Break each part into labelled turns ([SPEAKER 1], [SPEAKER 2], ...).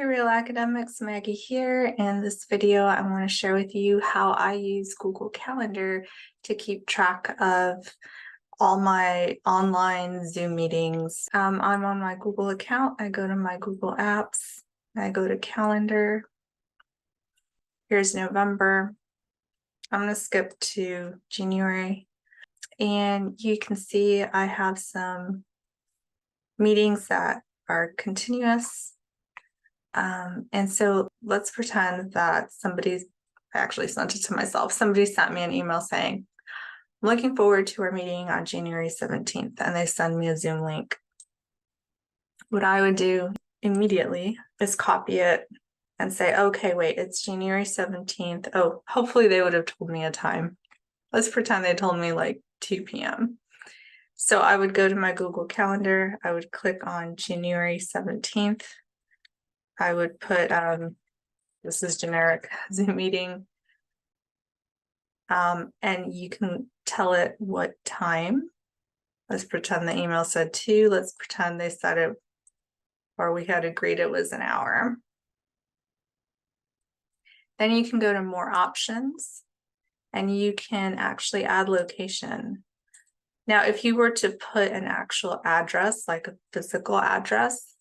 [SPEAKER 1] Real Academics, Maggie here. In this video, I want to share with you how I use Google Calendar to keep track of all my online Zoom meetings. I'm on my Google account. I go to my Google Apps. I go to Calendar. Here's November. I'm going to skip to January. And you can see I have some meetings that are continuous. And so let's pretend that I actually sent it to myself. Somebody sent me an email saying, I'm looking forward to our meeting on January 17th, and they send me a Zoom link. What I would do immediately is copy it and say, okay, wait, it's January 17th. Oh, hopefully they would have told me a time. Let's pretend they told me like 2 p.m. So I would go to my Google Calendar. I would click on January 17th. I would put, this is generic Zoom meeting. And you can tell it what time. Let's pretend the email said 2. Let's pretend they said it, or we had agreed it was an hour. Then you can go to more options and you can actually add location. Now, if you were to put an actual address, like a physical address,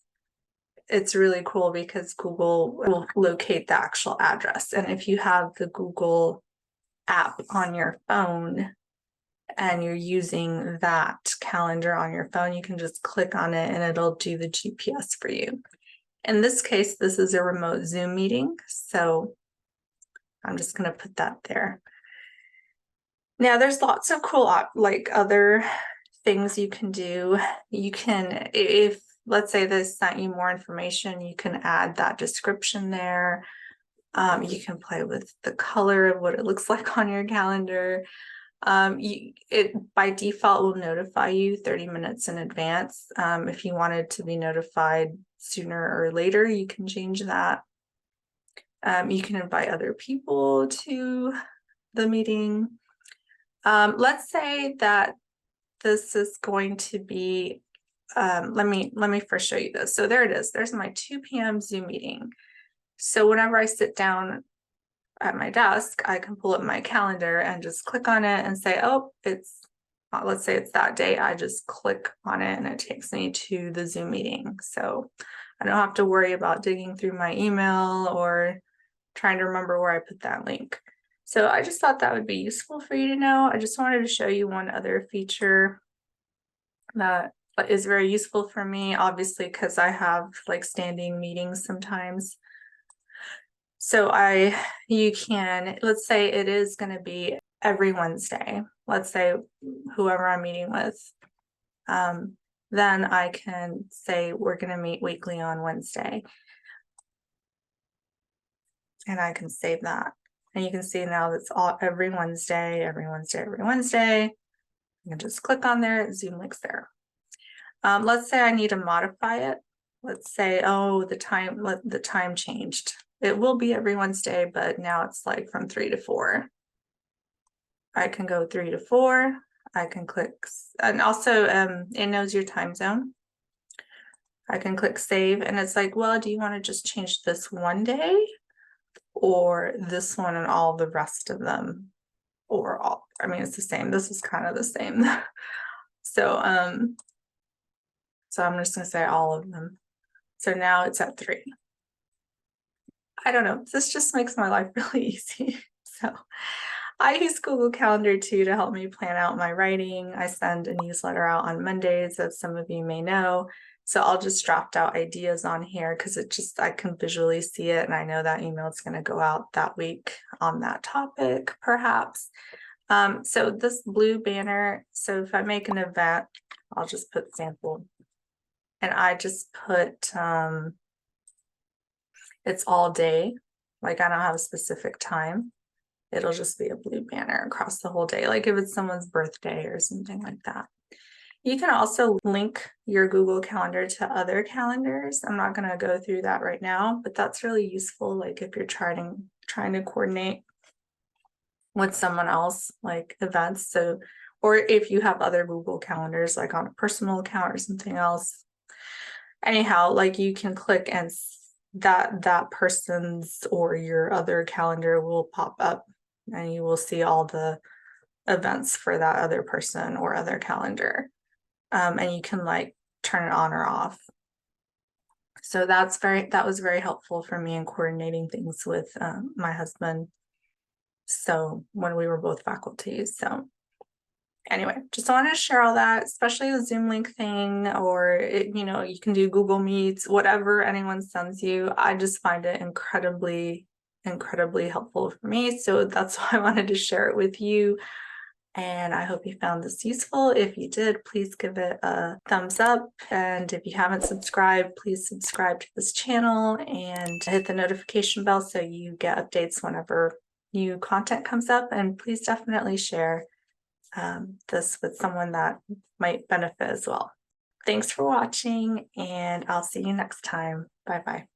[SPEAKER 1] it's really cool because Google will locate the actual address. And if you have the Google app on your phone and you're using that calendar on your phone, you can just click on it and it'll do the GPS for you. In this case, this is a remote Zoom meeting, so I'm just going to put that there. Now, there's lots of cool other things you can do. You can, if let's say this sent you more information, you can add that description there. You can play with the color of what it looks like on your calendar. It by default will notify you 30 minutes in advance. If you wanted to be notified sooner or later, you can change that. You can invite other people to the meeting. Let's say that this is going to be, let me first show you this. So there it is. There's my 2 p.m. Zoom meeting. So whenever I sit down at my desk, I can pull up my calendar and just click on it and say, oh, let's say it's that day. I just click on it and it takes me to the Zoom meeting. So I don't have to worry about digging through my email or trying to remember where I put that link. So I just thought that would be useful for you to know. I just wanted to show you one other feature that is very useful for me, obviously, because I have like standing meetings sometimes. So you can, let's say it is going to be every Wednesday. Let's say whoever I'm meeting with, then I can say we're going to meet weekly on Wednesday. And I can save that. And you can see now that's all every Wednesday, every Wednesday, every Wednesday. You can just click on there, Zoom links there. Let's say I need to modify it. Let's say, oh, the time changed. It will be every Wednesday, but now it's like from 3 to 4. I can go 3 to 4. I can click, and also it knows your time zone. I can click save, and it's like, well, do you want to just change this one day or this one and all the rest of them? Or all, I mean, it's the same. This is kind of the same. So I'm just gonna say all of them. So now it's at 3. I don't know, this just makes my life really easy. So I use Google Calendar too to help me plan out my writing. I send a newsletter out on Mondays, as some of you may know. So I'll just draft out ideas on here because I can visually see it and I know that email is going to go out that week on that topic, perhaps. So this blue banner, so if I make an event, I'll just put sample. And I just put, it's all day, like I don't have a specific time. It'll just be a blue banner across the whole day, like if it's someone's birthday or something like that. You can also link your Google Calendar to other calendars. I'm not going to go through that right now, but that's really useful, like if you're trying to coordinate with someone else, like events. So, or if you have other Google Calendars, like on a personal account or something else. Anyhow, like you can click and that person's or your other calendar will pop up and you will see all the events for that other person or other calendar. And you can like turn it on or off. So that was very helpful for me in coordinating things with my husband. So when we were both faculty. So anyway, just wanted to share all that, especially the Zoom link thing, or you can do Google Meets, whatever anyone sends you. I just find it incredibly helpful for me. So that's why I wanted to share it with you. And I hope you found this useful. If you did, please give it a thumbs up. And if you haven't subscribed, please subscribe to this channel and hit the notification bell so you get updates whenever new content comes up. And please definitely share this with someone that might benefit as well. Thanks for watching, and I'll see you next time. Bye-bye.